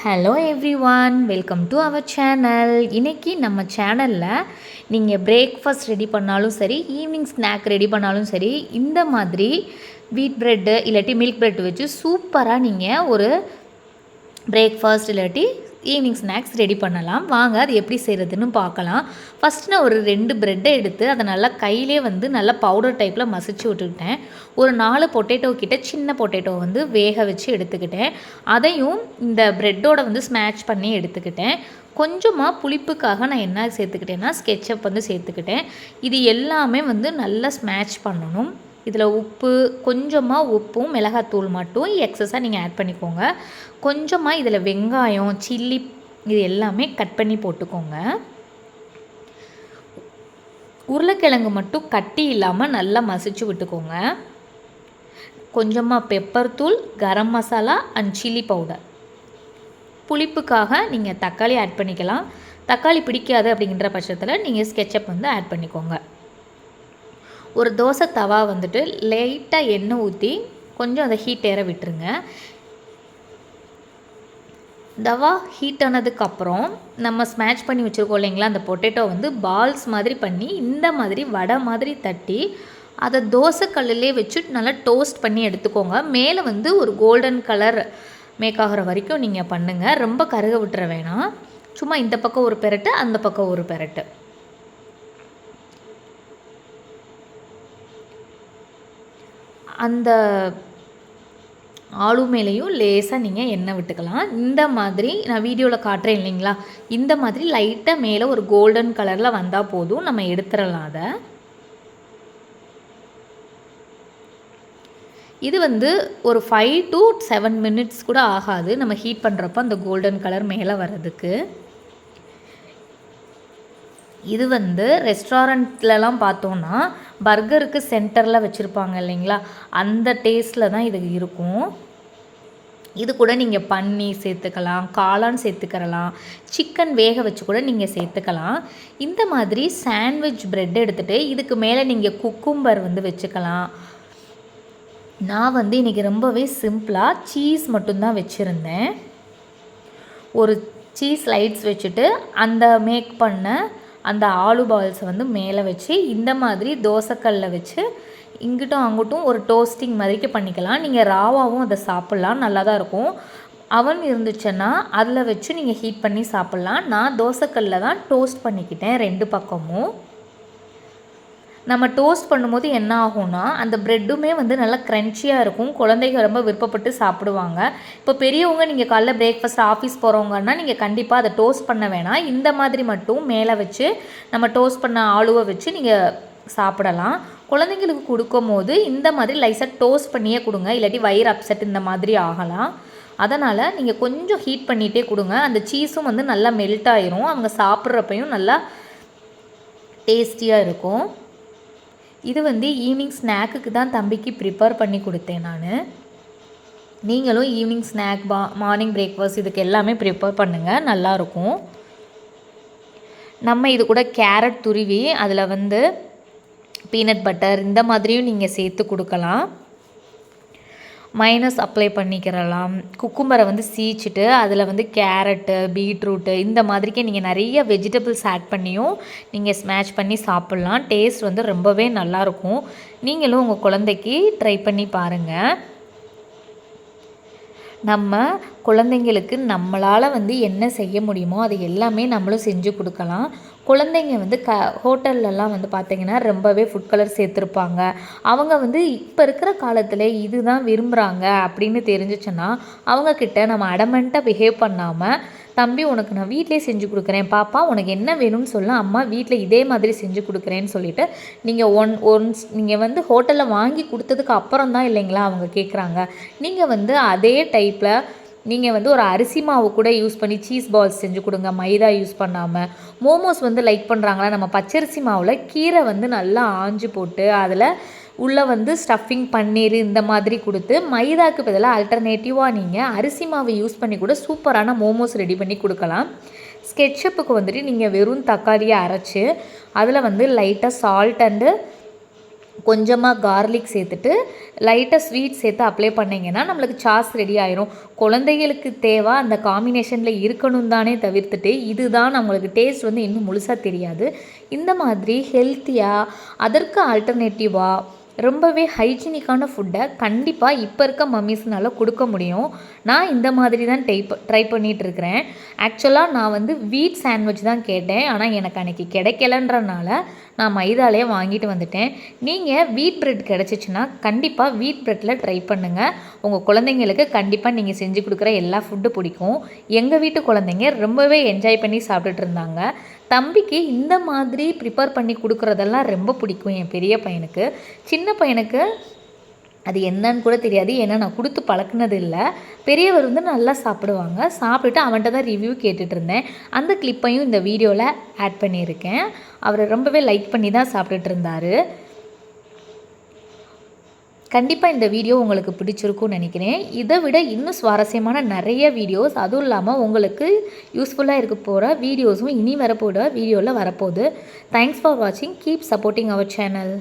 Hello everyone, welcome to our channel. இன்றைக்கி நம்ம சேனலில் நீங்கள் பிரேக்ஃபாஸ்ட் ரெடி பண்ணாலும் சரி, ஈவினிங் ஸ்நாக் ரெடி பண்ணாலும் சரி, இந்த மாதிரி வீட் ப்ரெட்டு இல்லாட்டி மில்க் ப்ரெட் வச்சு சூப்பராக நீங்கள் ஒரு பிரேக்ஃபாஸ்ட் இல்லாட்டி ஈவினிங் ஸ்நாக்ஸ் ரெடி பண்ணலாம். வாங்க அது எப்படி செய்கிறதுன்னு பார்க்கலாம். ஃபஸ்ட் நான் ஒரு 2 ப்ரெட்டை எடுத்து அதை நல்லா கையிலே நல்லா பவுடர் டைப்பில் மசிச்சு விட்டுக்கிட்டேன். ஒரு 4 பொட்டேட்டோ கிட்ட சின்ன பொட்டேட்டோ வேக வச்சு எடுத்துக்கிட்டேன். அதையும் இந்த ப்ரெட்டோட ஸ்மாஷ் பண்ணி எடுத்துக்கிட்டேன். கொஞ்சமாக புளிப்புக்காக நான் என்ன சேர்த்துக்கிட்டேன்னா ஸ்கெட்சப் சேர்த்துக்கிட்டேன். இது எல்லாமே நல்லா ஸ்மாஷ் பண்ணணும். இதில் உப்பு, கொஞ்சமாக உப்பும் மிளகாத்தூள் மட்டும் எக்ஸஸாக நீங்கள் ஆட் பண்ணிக்கோங்க. கொஞ்சமாக இதில் வெங்காயம், சில்லி இது எல்லாமே கட் பண்ணி போட்டுக்கோங்க. உருளைக்கிழங்கு மட்டும் கட்டி இல்லாமல் நல்லா மசிச்சு விட்டுக்கோங்க. கொஞ்சமாக பெப்பர் தூள், garam masala and chilli powder. புளிப்புக்காக நீங்கள் தக்காளி ஆட் பண்ணிக்கலாம். தக்காளி பிடிக்காது அப்படிங்கிற பட்சத்தில் நீங்கள் ஸ்கெட்சப் ஆட் பண்ணிக்கோங்க. ஒரு தோசை தவா லைட்டாக எண்ணெய் ஊற்றி கொஞ்சம் அதை ஹீட் ஏற விட்டுருங்க. தவா ஹீட் ஆனதுக்கப்புறம் நம்ம ஸ்மாஷ் பண்ணி வச்சுருக்கோம் இல்லைங்களா, அந்த பொட்டேட்டோ பால்ஸ் மாதிரி பண்ணி இந்த மாதிரி வடை மாதிரி தட்டி அதை தோசை கல்லிலே வச்சு நல்லா டோஸ்ட் பண்ணி எடுத்துக்கோங்க. மேலே ஒரு கோல்டன் கலர் மேக் ஆகிற வரைக்கும் நீங்கள் பண்ணுங்கள். ரொம்ப கருக விட்டுற வேணாம். சும்மா இந்த பக்கம் ஒரு பெரட்டு, அந்த பக்கம் ஒரு பெரட்டு. அந்த ஆளு மேலேயும் லேசாக நீங்கள் எண்ணெய் விட்டுக்கலாம். இந்த மாதிரி நான் வீடியோவில் காட்டுறேன் இல்லைங்களா, இந்த மாதிரி லைட்டாக மேலே ஒரு கோல்டன் கலரில் வந்தால் போதும், நம்ம எடுத்துடலாம். அதை இது ஒரு 5 to 7 மினிட்ஸ் கூட ஆகாது நம்ம ஹீட் பண்ணுறப்போ அந்த கோல்டன் கலர் மேலே வர்றதுக்கு. இது ரெஸ்டாரண்ட்லலாம் பார்த்தோன்னா பர்கருக்கு சென்டரில் வச்சுருப்பாங்க இல்லைங்களா, அந்த டேஸ்ட்டில் தான் இது இருக்கும். இது கூட நீங்கள் பன்னீர் சேர்த்துக்கலாம், காளான் சேர்த்துக்கலாம், சிக்கன் வேக வச்சு கூட நீங்கள் சேர்த்துக்கலாம். இந்த மாதிரி சாண்ட்விச் ப்ரெட் எடுத்துகிட்டு இதுக்கு மேலே நீங்கள் குக்கும்பர் வச்சுக்கலாம். நான் இன்றைக்கி ரொம்பவே சிம்பிளாக சீஸ் மட்டும்தான் வச்சுருந்தேன். ஒரு சீஸ் ஸ்லைட்ஸ் வச்சுட்டு அந்த மேக் பண்ண அந்த ஆலு பால்ஸை மேலே வச்சு இந்த மாதிரி தோசைக்கல்ல வச்சு இங்கிட்டும் அங்கிட்டும் ஒரு டோஸ்டிங் மாதிரிக்கு பண்ணிக்கலாம். நீங்கள் ராவாகவும் அதை சாப்பிட்லாம், நல்லா தான் இருக்கும். அவன் இருந்துச்சுன்னா அதில் வச்சு நீங்கள் ஹீட் பண்ணி சாப்பிட்லாம். நான் தோசைக்கல்ல தான் டோஸ்ட் பண்ணிக்கிட்டேன் 2 பக்கமும். நம்ம டோஸ்ட் பண்ணும்போது என்ன ஆகும்னா அந்த ப்ரெட்டுமே நல்லா க்ரன்ச்சியாக இருக்கும். குழந்தைங்க ரொம்ப விருப்பப்பட்டு சாப்பிடுவாங்க. இப்போ பெரியவங்க நீங்கள் காலைல பிரேக்ஃபாஸ்ட் ஆஃபீஸ் போகிறவங்கன்னா நீங்கள் கண்டிப்பாக அதை டோஸ்ட் பண்ண வேணாம். இந்த மாதிரி மட்டும் மேலே வச்சு நம்ம டோஸ்ட் பண்ண ஆலுவை வச்சு நீங்கள் சாப்பிடலாம். குழந்தைங்களுக்கு கொடுக்கும் போது இந்த மாதிரி லைஸாக டோஸ்ட் பண்ணியே கொடுங்க, இல்லாட்டி வயிறு அப்செட் இந்த மாதிரி ஆகலாம். அதனால் நீங்கள் கொஞ்சம் ஹீட் பண்ணிகிட்டே கொடுங்க. அந்த சீஸும் நல்லா மெல்ட் ஆயிரும். அவங்க சாப்பிட்றப்பையும் நல்லா டேஸ்டியாக இருக்கும். இது ஈவினிங் ஸ்நாக்குக்கு தான் தம்பிக்கு ப்ரிப்பேர் பண்ணி கொடுத்தேன் நான். நீங்களும் ஈவினிங் ஸ்நாக் மார்னிங் பிரேக்ஃபாஸ்ட் இதுக்கு எல்லாமே ப்ரிப்பேர் பண்ணுங்கள், நல்லாயிருக்கும். நம்ம இது கூட கேரட் துருவி அதில் பீனட் பட்டர் இந்த மாதிரியும் நீங்கள் சேர்த்து கொடுக்கலாம். Minus apply பண்ணிக்கிறலாம். குக்கும்பரை சீச்சிட்டு அதில் கேரட்டு, பீட்ரூட்டு இந்த மாதிரிக்கே நீங்கள் நிறைய வெஜிடபிள்ஸ் ஆட் பண்ணியும் நீங்கள் ஸ்மாஷ் பண்ணி சாப்பிட்லாம். டேஸ்ட் ரொம்பவே நல்லாயிருக்கும். நீங்களும் உங்கள் குழந்தைக்கு ட்ரை பண்ணி பாருங்கள். நம்ம குழந்தைங்களுக்கு நம்மளால் என்ன செய்ய முடியுமோ அது எல்லாமே நம்மளும் செஞ்சு கொடுக்கலாம். குழந்தைங்க ஹோட்டல்லலாம் பார்த்திங்கன்னா ரொம்பவே ஃபுட் கலர் சேர்த்துருப்பாங்க. அவங்க இப்போ இருக்கிற காலத்தில் இதுதான் விரும்புகிறாங்க அப்படின்னு தெரிஞ்சிச்சுன்னா அவங்கக்கிட்ட நம்ம அடமெண்ட்டாக பிஹேவ் பண்ணாமல், தம்பி உனக்கு நான் வீட்டிலே செஞ்சு கொடுக்குறேன், பாப்பா உனக்கு என்ன வேணும்னு சொல்ல, அம்மா வீட்டில் இதே மாதிரி செஞ்சு கொடுக்குறேன்னு சொல்லிவிட்டு நீங்கள் ஒன்ஸ் நீங்கள் ஹோட்டலில் வாங்கி கொடுத்ததுக்கு அப்புறம் தான் இல்லைங்களா அவங்க கேட்குறாங்க. நீங்கள் அதே டைப்பில் நீங்கள் ஒரு அரிசி மாவு கூட யூஸ் பண்ணி சீஸ் பால்ஸ் செஞ்சு கொடுங்க, மைதா யூஸ் பண்ணாமல். மோமோஸ் லைக் பண்ணுறாங்களா, நம்ம பச்சரிசி மாவில் கீரை நல்லா ஆஞ்சு போட்டு அதில் உள்ளே ஸ்டஃபிங் பன்னீர் இந்த மாதிரி கொடுத்து மைதாக்கு பதிலாக ஆல்டர்னேட்டிவாக நீங்கள் அரிசி மாவை யூஸ் பண்ணி கூட சூப்பரான மோமோஸ் ரெடி பண்ணி கொடுக்கலாம். ஸ்கெட்சப்புக்கு நீங்கள் வெறும் தக்காளியை அரைச்சி அதில் லைட்டாக சால்ட் அண்டு கொஞ்சமாக கார்லிக் சேர்த்துட்டு லைட்டாக ஸ்வீட் சேர்த்து அப்ளை பண்ணிங்கன்னா நம்மளுக்கு சாஸ் ரெடி ஆயிரும். குழந்தைகளுக்கு தேவை அந்த காம்பினேஷனில் இருக்கணும் தானே தவிர்த்துட்டு இதுதான் நம்மளுக்கு டேஸ்ட் வந்து இன்னும் முழுசாக தெரியாது. இந்த மாதிரி ஹெல்த்தியாக அதற்கு ஆல்டர்னேட்டிவாக ரொம்பவே ஹைஜீனிக்கான ஃபுட்டை கண்டிப்பாக இப்போ இருக்க மம்மிஸ்னால கொடுக்க முடியும். நான் இந்த மாதிரி தான் ட்ரை பண்ணிகிட்ருக்கிறேன். ஆக்சுவலாக நான் வந்து வீட் சாண்ட்விச் தான் கேட்டேன். ஆனால் எனக்கு அன்றைக்கி கிடைக்கலன்றனால நான் மைதாலேயே வாங்கிட்டு வந்துட்டேன். நீங்கள் வீட் பிரெட் கிடச்சிச்சின்னா கண்டிப்பாக வீட் பிரெட்டில் ட்ரை பண்ணுங்கள். உங்கள் குழந்தைங்களுக்கு கண்டிப்பாக நீங்கள் செஞ்சு கொடுக்குற எல்லா ஃபுட்டு பிடிக்கும். எங்கள் வீட்டு குழந்தைங்க ரொம்பவே என்ஜாய் பண்ணி சாப்பிட்டுட்டு இருந்தாங்க. தம்பிக்கு இந்த மாதிரி ப்ரிப்பேர் பண்ணி கொடுக்குறதெல்லாம் ரொம்ப பிடிக்கும். என் பெரிய பையனுக்கு, சின்ன பையனுக்கு அது என்னன்னு கூட தெரியாது. ஏன்னா நான் கொடுத்து பழக்கினது இல்லை. பெரியவர் வந்து நல்லா சாப்பிடுவாங்க. சாப்பிட்டுட்டு அவன்கிட்ட தான் ரிவ்யூ கேட்டுட்டு இருந்தேன். அந்த கிளிப்பையும் இந்த வீடியோவில் ஆட் பண்ணியிருக்கேன். அவர் ரொம்பவே லைக் பண்ணி தான் சாப்பிட்டுட்டு இருந்தார். கண்டிப்பாக இந்த வீடியோ உங்களுக்கு பிடிச்சிருக்கும்னு நினைக்கிறேன். இதை விட இன்னும் சுவாரஸ்யமான நிறைய வீடியோஸ், அதுவும் இல்லாமல் உங்களுக்கு யூஸ்ஃபுல்லாக இருக்க போகிற வீடியோஸும் இனி வரப்போகிற வீடியோவில் வரப்போகுது. தேங்க்ஸ் ஃபார் வாட்சிங். Keep supporting our channel.